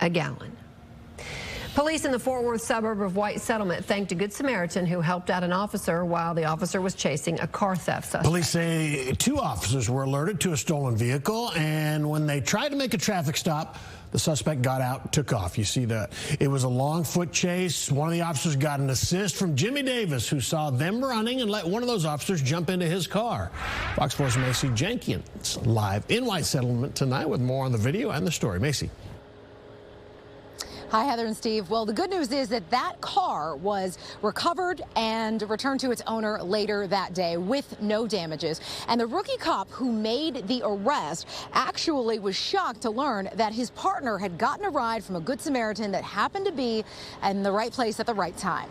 a gallon. Police in the Fort Worth suburb of White Settlement thanked a Good Samaritan who helped out an officer while the officer was chasing a car theft suspect. Police say 2 officers were alerted to a stolen vehicle, and when they tried to make a traffic stop, the suspect got out, took off. You see that it was a long foot chase. One of the officers got an assist from Jimmy Davis, who saw them running and let one of those officers jump into his car. Fox 4's Macy Jenkins live in White Settlement tonight with more on the video and the story. Macy. Hi, Heather and Steve. Well, the good news is that car was recovered and returned to its owner later that day with no damages. And the rookie cop who made the arrest actually was shocked to learn that his partner had gotten a ride from a Good Samaritan that happened to be in the right place at the right time.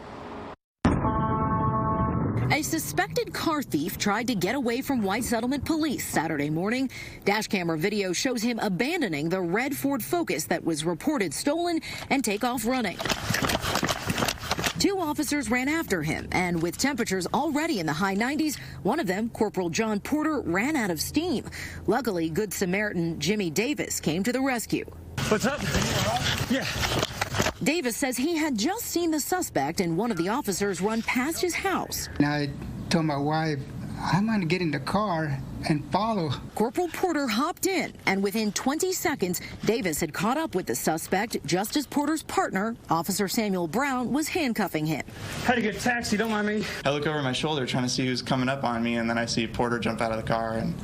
A suspected car thief tried to get away from White Settlement police Saturday morning. Dash camera video shows him abandoning the red Ford Focus that was reported stolen and take off running. 2 officers ran after him, and with temperatures already in the high 90s, one of them, Corporal John Porter, ran out of steam. Luckily, Good Samaritan Jimmy Davis came to the rescue. What's up? Yeah. Davis says he had just seen the suspect and one of the officers run past his house. And I told my wife, I'm going to get in the car and follow. Corporal Porter hopped in, and within 20 seconds, Davis had caught up with the suspect just as Porter's partner, Officer Samuel Brown, was handcuffing him. Had to get a taxi, don't mind me. I look over my shoulder trying to see who's coming up on me, and then I see Porter jump out of the car, and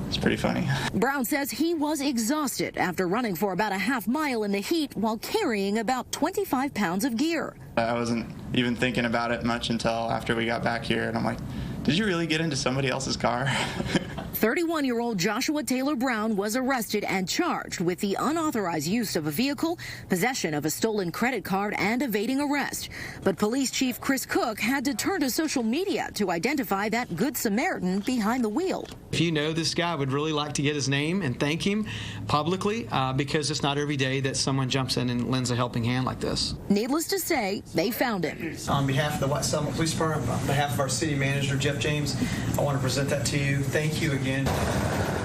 it's pretty funny. Brown says he was exhausted after running for about a half mile in the heat while carrying about 25 pounds of gear. I wasn't even thinking about it much until after we got back here, and I'm like, did you really get into somebody else's car? 31-year-old Joshua Taylor Brown was arrested and charged with the unauthorized use of a vehicle, possession of a stolen credit card, and evading arrest. But Police Chief Chris Cook had to turn to social media to identify that Good Samaritan behind the wheel. If you know this guy, I would really like to get his name and thank him publicly because it's not every day that someone jumps in and lends a helping hand like this. Needless to say, they found him. On behalf of the White Settlement Police Department, on behalf of our city manager, Jeff James, I want to present that to you. Thank you again.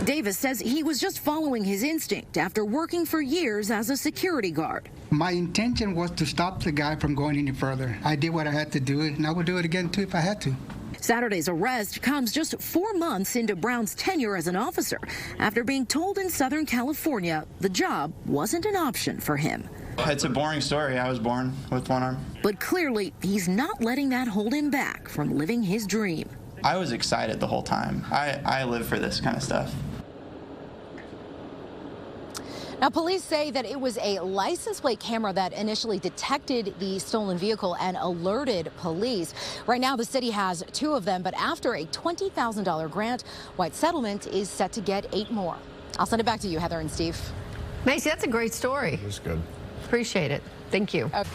Davis says he was just following his instinct after working for years as a security guard. My intention was to stop the guy from going any further. I did what I had to do, and I would do it again, too, if I had to. Saturday's arrest comes just 4 months into Brown's tenure as an officer after being told in Southern California the job wasn't an option for him. It's a boring story. I was born with one arm. But clearly, he's not letting that hold him back from living his dream. I was excited the whole time. I live for this kind of stuff. Now, police say that it was a license plate camera that initially detected the stolen vehicle and alerted police. Right now, the city has 2 of them, but after a $20,000 grant, White Settlement is set to get 8 more. I'll send it back to you, Heather and Steve. Macy, that's a great story. That's good. Appreciate it. Thank you. Okay.